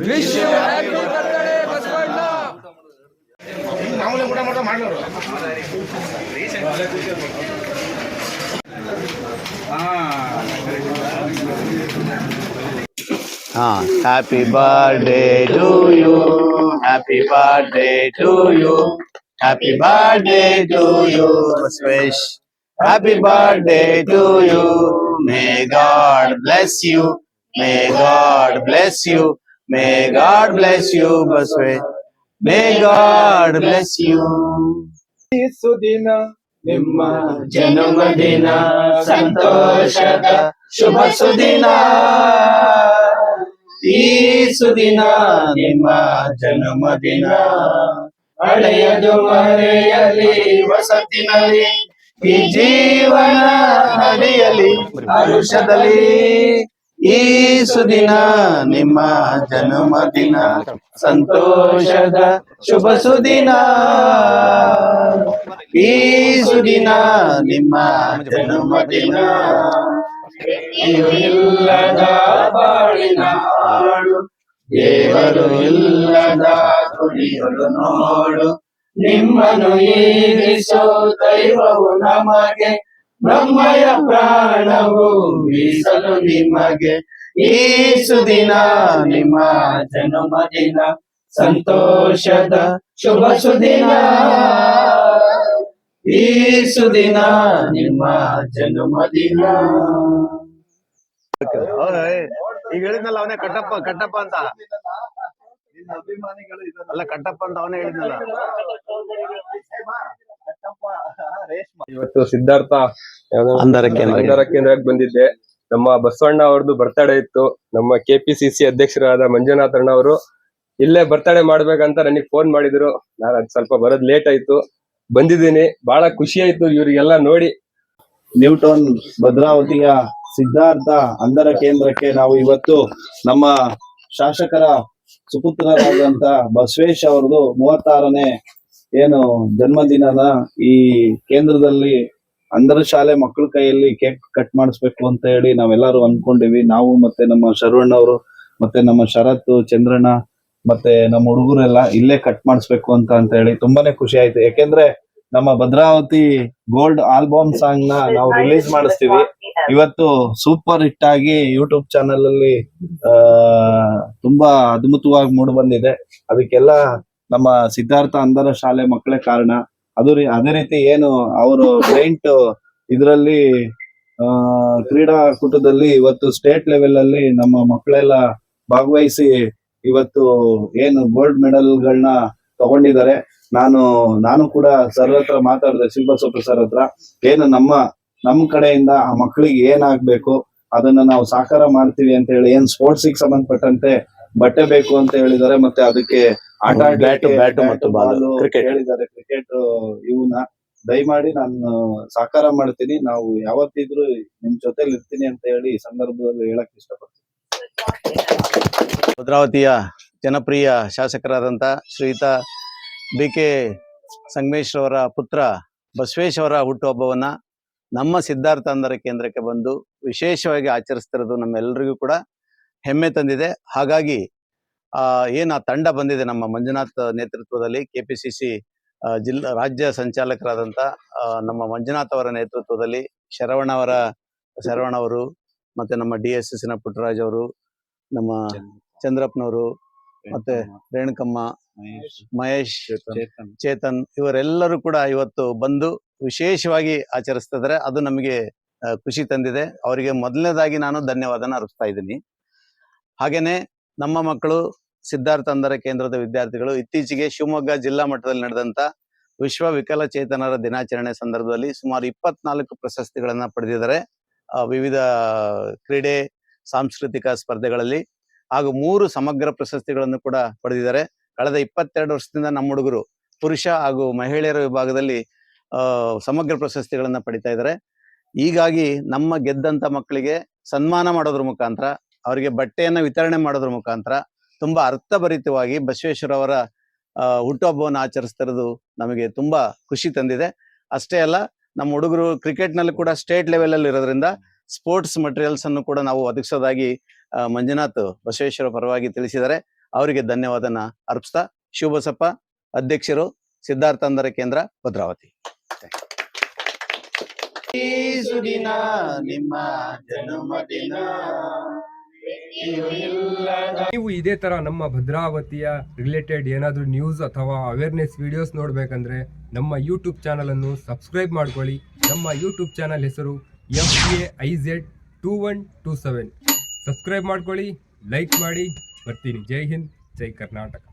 Wish you happy birthday Basavanna. Happy birthday to you. Happy birthday to you. Happy birthday to you. Wish. Happy birthday to you. May God bless you. May God bless you. May God bless you, Baswe. May God bless you. ಸುದಿನ ನಿಮ್ಮ ಜನ್ಮದಿನ ಸಂತೋಷದ ಶುಭ ಸುದಿನ. ಈ ಸುದಿನ ನಿಮ್ಮ ಜನ್ಮದಿನ ಹಳೆಯದು ಮರೆಯಲಿ ವಸತಿನಲ್ಲಿ ಈ ಜೀವನ ನಡೆಯಲಿ ಹರುಷದಲ್ಲಿ. ಈ ಸುದಿನ ನಿಮ್ಮ ಜನ್ಮದಿನ ಸಂತೋಷದ ಶುಭ ಸುದಿನ. ಈ ಸುದಿನ ನಿಮ್ಮ ಜನ್ಮದಿನ ಇಲ್ಲದ ಬಾಳಿನ ಹಾಡು ದೇವರು ಇಲ್ಲದ ಕುಡಿಯಲು ನೋಡು. ನಿಮ್ಮನ್ನು ಈರಿಸೋ ದೈವವು ನಮಗೆ ನಮ್ಮಯ ಪ್ರಾಣವು ಮೀಸಲು ನಿಮಗೆ. ಈ ಸುದಿನ ನಿಮ್ಮ ಜನ್ಮದಿನ ಸಂತೋಷದ ಶುಭ ಸುದಿನ. ಈ ಸುದಿನ ನಿಮ್ಮ ಜನ್ಮದಿನ. ಈಗ ಹೇಳಿದ್ನಲ್ಲ ಅವನೇ ಕಟ್ಟಪ್ಪ ಕಟ್ಟಪ್ಪ ಅಂತ. ಅಲ್ಲ ಕಟ್ಟಪ್ಪ ಅಂತ ಅವನೇ ಹೇಳಿದ್ನಲ್ಲ. ಇವತ್ತು ಸಿದ್ಧಾರ್ಥ ಅಂಧರ ಕೇಂದ್ರಕ್ಕೆ ಬಂದಿದ್ದೆ. ನಮ್ಮ ಬಸವಣ್ಣ ಅವ್ರದ್ದು ಬರ್ತಡೇ ಇತ್ತು. ನಮ್ಮ KPCC ಅಧ್ಯಕ್ಷರಾದ ಮಂಜುನಾಥ್ ಅಣ್ಣ ಅವರು ಇಲ್ಲೇ ಬರ್ತಡೇ ಮಾಡ್ಬೇಕಂತ ನನಗೆ ಫೋನ್ ಮಾಡಿದ್ರು. ನಾನು ಅದ್ ಸ್ವಲ್ಪ ಬರೋದ್ ಲೇಟ್ ಆಯ್ತು, ಬಂದಿದ್ದೀನಿ. ಬಹಳ ಖುಷಿ ಆಯ್ತು ಇವ್ರಿಗೆಲ್ಲ ನೋಡಿ. ನ್ಯೂಟೌನ್ ಭದ್ರಾವತಿಯ ಸಿದ್ಧಾರ್ಥ ಅಂಧರ ಕೇಂದ್ರಕ್ಕೆ ನಾವು ಇವತ್ತು ನಮ್ಮ ಶಾಸಕರ ಸುಪುತ್ರರಾದಂತ ಬಸವೇಶ್ ಅವ್ರದ್ದು 36ನೇ ಏನು ಜನ್ಮದಿನದ ಈ ಕೇಂದ್ರದಲ್ಲಿ ಅಂಧರ ಶಾಲೆ ಮಕ್ಕಳ ಕೈಯಲ್ಲಿ ಕೇಕ್ ಕಟ್ ಮಾಡಿಸ್ಬೇಕು ಅಂತ ಹೇಳಿ ನಾವೆಲ್ಲರೂ ಅನ್ಕೊಂಡಿವಿ. ನಾವು ಮತ್ತೆ ನಮ್ಮ ಶರವಣ್ಣವರು ಮತ್ತೆ ನಮ್ಮ ಶರತ್ ಚಂದ್ರಣ್ಣ ಮತ್ತೆ ನಮ್ಮ ಹುಡುಗರೆಲ್ಲ ಇಲ್ಲೇ ಕಟ್ ಮಾಡಿಸ್ಬೇಕು ಅಂತ ಹೇಳಿ ತುಂಬಾನೇ ಖುಷಿ ಆಯ್ತು. ಯಾಕೆಂದ್ರೆ ನಮ್ಮ ಭದ್ರಾವತಿ ಗೋಲ್ಡ್ ಆಲ್ಬಮ್ ಸಾಂಗ್ ನ ನಾವು ರಿಲೀಸ್ ಮಾಡಿಸ್ತೀವಿ. ಇವತ್ತು ಸೂಪರ್ ಹಿಟ್ ಆಗಿ ಯೂಟ್ಯೂಬ್ ಚಾನೆಲ್ ಅಲ್ಲಿ ತುಂಬಾ ಅದ್ಭುತವಾಗಿ ಮೂಡ್ ಬಂದಿದೆ. ಅದಕ್ಕೆಲ್ಲ ನಮ್ಮ ಸಿದ್ಧಾರ್ಥ ಅಂಧರ ಶಾಲೆ ಮಕ್ಕಳೇ ಕಾರಣ. ಅದೇ ರೀತಿ ಏನು ಅವರು ಪೇಂಟ್ ಇದರಲ್ಲಿ ಕ್ರೀಡಾಕೂಟದಲ್ಲಿ ಇವತ್ತು ಸ್ಟೇಟ್ ಲೆವೆಲ್ ಅಲ್ಲಿ ನಮ್ಮ ಮಕ್ಕಳೆಲ್ಲ ಭಾಗವಹಿಸಿ ಇವತ್ತು ಏನು ಗೋಲ್ಡ್ ಮೆಡಲ್ಗಳನ್ನ ತಗೊಂಡಿದ್ದಾರೆ. ನಾನು ಕೂಡ ಸರ್ ಹತ್ರ ಮಾತಾಡಿದೆ, ಶಿಲ್ಪಸೂತ್ರ ಸರ್ ಹತ್ರ. ಏನು ನಮ್ಮ ಕಡೆಯಿಂದ ಆ ಮಕ್ಕಳಿಗೆ ಏನಾಗ್ಬೇಕು ಅದನ್ನ ನಾವು ಸಾಕಾರ ಮಾಡ್ತೀವಿ ಅಂತ ಹೇಳಿ, ಏನ್ ಸ್ಪೋರ್ಟ್ಸ್ ಗೆ ಸಂಬಂಧಪಟ್ಟಂತೆ ಬಟ್ಟೆ ಬೇಕು ಅಂತ ಹೇಳಿದ್ದಾರೆ. ಮತ್ತೆ ಅದಕ್ಕೆ ಆಟ ಬ್ಯಾಟ್ ಮತ್ತು ಬಾಲ್ ಹೇಳಿದ್ದಾರೆ. ಕ್ರಿಕೆಟ್ ಇವನ್ನ ದಯಮಾಡಿ ನಾನು ಸಾಕಾರ ಮಾಡ್ತೀನಿ, ನಾವು ಯಾವತ್ತಿದ್ರು ನಿಮ್ ಜೊತೆಲಿ ಇರ್ತೀನಿ ಅಂತ ಹೇಳಿ ಈ ಸಂದರ್ಭದಲ್ಲಿ ಹೇಳಕ್ ಇಷ್ಟಪಡ್ತೀನಿ. ಭದ್ರಾವತಿಯ ಜನಪ್ರಿಯ ಶಾಸಕರಾದಂತ ಶ್ರೀಯುತ BK ಸಂಗಮೇಶ್ ಅವರ ಪುತ್ರ ಬಸವೇಶ್ ಅವರ ಹುಟ್ಟುಹಬ್ಬವನ್ನ ನಮ್ಮ ಸಿದ್ಧಾರ್ಥ ಅಂಧರ ಕೇಂದ್ರಕ್ಕೆ ಬಂದು ವಿಶೇಷವಾಗಿ ಆಚರಿಸ್ತಿರೋದು ನಮ್ಮೆಲ್ಲರಿಗೂ ಕೂಡ ಹೆಮ್ಮೆ ತಂದಿದೆ. ಹಾಗಾಗಿ ಏನು ಆ ತಂಡ ಬಂದಿದೆ ನಮ್ಮ ಮಂಜುನಾಥ್ ನೇತೃತ್ವದಲ್ಲಿ, KPCC ರಾಜ್ಯ ಸಂಚಾಲಕರಾದಂಥ ನಮ್ಮ ಮಂಜುನಾಥ್ ಅವರ ನೇತೃತ್ವದಲ್ಲಿ ಶರವಣ ಅವರು ಮತ್ತೆ ನಮ್ಮ DSS ನ ಪುಟ್ಟರಾಜ್ ಅವರು, ನಮ್ಮ ಚಂದ್ರಪ್ಪನವರು, ಮತ್ತೆ ರೇಣುಕಮ್ಮ, ಮಹೇಶ್, ಚೇತನ್ ಇವರೆಲ್ಲರೂ ಕೂಡ ಇವತ್ತು ಬಂದು ವಿಶೇಷವಾಗಿ ಆಚರಿಸ್ತಾ ಇದ್ದಾರೆ. ಅದು ನಮಗೆ ಖುಷಿ ತಂದಿದೆ. ಅವರಿಗೆ ಮೊದಲನೇದಾಗಿ ನಾನು ಧನ್ಯವಾದನ ಅರ್ಪಿಸ್ತಾ ಇದ್ದೀನಿ. ಹಾಗೇನೆ ನಮ್ಮ ಮಕ್ಕಳು ಸಿದ್ಧಾರ್ಥ ಅಂಧರ ಕೇಂದ್ರದ ವಿದ್ಯಾರ್ಥಿಗಳು ಇತ್ತೀಚೆಗೆ ಶಿವಮೊಗ್ಗ ಜಿಲ್ಲಾ ಮಟ್ಟದಲ್ಲಿ ನಡೆದಂತ ವಿಶ್ವ ವಿಕಲಚೇತನರ ದಿನಾಚರಣೆ ಸಂದರ್ಭದಲ್ಲಿ ಸುಮಾರು 24 ಪ್ರಶಸ್ತಿಗಳನ್ನ ಪಡೆದಿದ್ದಾರೆ. ವಿವಿಧ ಕ್ರೀಡೆ ಸಾಂಸ್ಕೃತಿಕ ಸ್ಪರ್ಧೆಗಳಲ್ಲಿ ಹಾಗೂ 3 ಸಮಗ್ರ ಪ್ರಶಸ್ತಿಗಳನ್ನು ಕೂಡ ಪಡೆದಿದ್ದಾರೆ. ಕಳೆದ 22 ವರ್ಷದಿಂದ ನಮ್ಮ ಹುಡುಗರು ಪುರುಷ ಹಾಗೂ ಮಹಿಳೆಯರ ವಿಭಾಗದಲ್ಲಿ ಸಮಗ್ರ ಪ್ರಶಸ್ತಿಗಳನ್ನ ಪಡಿತಾ ಇದ್ದಾರೆ. ಹೀಗಾಗಿ ನಮ್ಮ ಗೆದ್ದಂತ ಮಕ್ಕಳಿಗೆ ಸನ್ಮಾನ ಮಾಡೋದ್ರ ಮುಖಾಂತರ, ಅವರಿಗೆ ಬಟ್ಟೆಯನ್ನ ವಿತರಣೆ ಮಾಡೋದ್ರ ಮುಖಾಂತರ ತುಂಬಾ ಅರ್ಥಭರಿತವಾಗಿ ಬಸವೇಶ್ವರ ಹುಟ್ಟುಹಬ್ಬವನ್ನು ಆಚರಿಸ್ತಿರೋದು ನಮಗೆ ತುಂಬಾ ಖುಷಿ ತಂದಿದೆ. ಅಷ್ಟೇ ಅಲ್ಲ, ನಮ್ಮ ಹುಡುಗರು ಕ್ರಿಕೆಟ್ ನಲ್ಲಿ ಕೂಡ ಸ್ಟೇಟ್ ಲೆವೆಲ್ ಅಲ್ಲಿ ಇರೋದ್ರಿಂದ ಸ್ಪೋರ್ಟ್ಸ್ ಮಟೀರಿಯಲ್ಸ್ ಅನ್ನು ಕೂಡ ನಾವು ಒದಗಿಸೋದಾಗಿ ಮಂಜುನಾಥ್ ಬಸವೇಶ್ವರ ಪರವಾಗಿ ತಿಳಿಸಿದ್ದಾರೆ. ಅವರಿಗೆ ಧನ್ಯವಾದನ ಅರ್ಪಿಸ್ತಾ ಶಿವಬಸಪ್ಪ, ಅಧ್ಯಕ್ಷರು, ಸಿದ್ಧಾರ್ಥ ಅಂಧರ ಕೇಂದ್ರ, ಭದ್ರಾವತಿ. ಸುದಿನ ನಿಮ್ಮ ಜನ್ಮದಿನ. ನೀವು ಇದೇ ತರ ನಮ್ಮ ಭದ್ರಾವತಿಯ ರಿಲೇಟೆಡ್ ಏನಾದರೂ ನ್ಯೂಸ್ ಅಥವಾ ಅವೇರ್ನೆಸ್ ವಿಡಿಯೋಸ್ ನೋಡಬೇಕಂದ್ರೆ ನಮ್ಮ ಯೂಟ್ಯೂಬ್ ಚಾನಲ್ ಅನ್ನು ಸಬ್ಸ್ಕ್ರೈಬ್ ಮಾಡ್ಕೊಳ್ಳಿ. ನಮ್ಮ ಯೂಟ್ಯೂಬ್ ಚಾನಲ್ ಹೆಸರು FAIZ2127. ಸಬ್ಸ್ಕ್ರೈಬ್ ಮಾಡ್ಕೊಳ್ಳಿ, ಲೈಕ್ ಮಾಡಿ. ಬರ್ತೀನಿ. ಜೈ ಹಿಂದ್, ಜೈ ಕರ್ನಾಟಕ.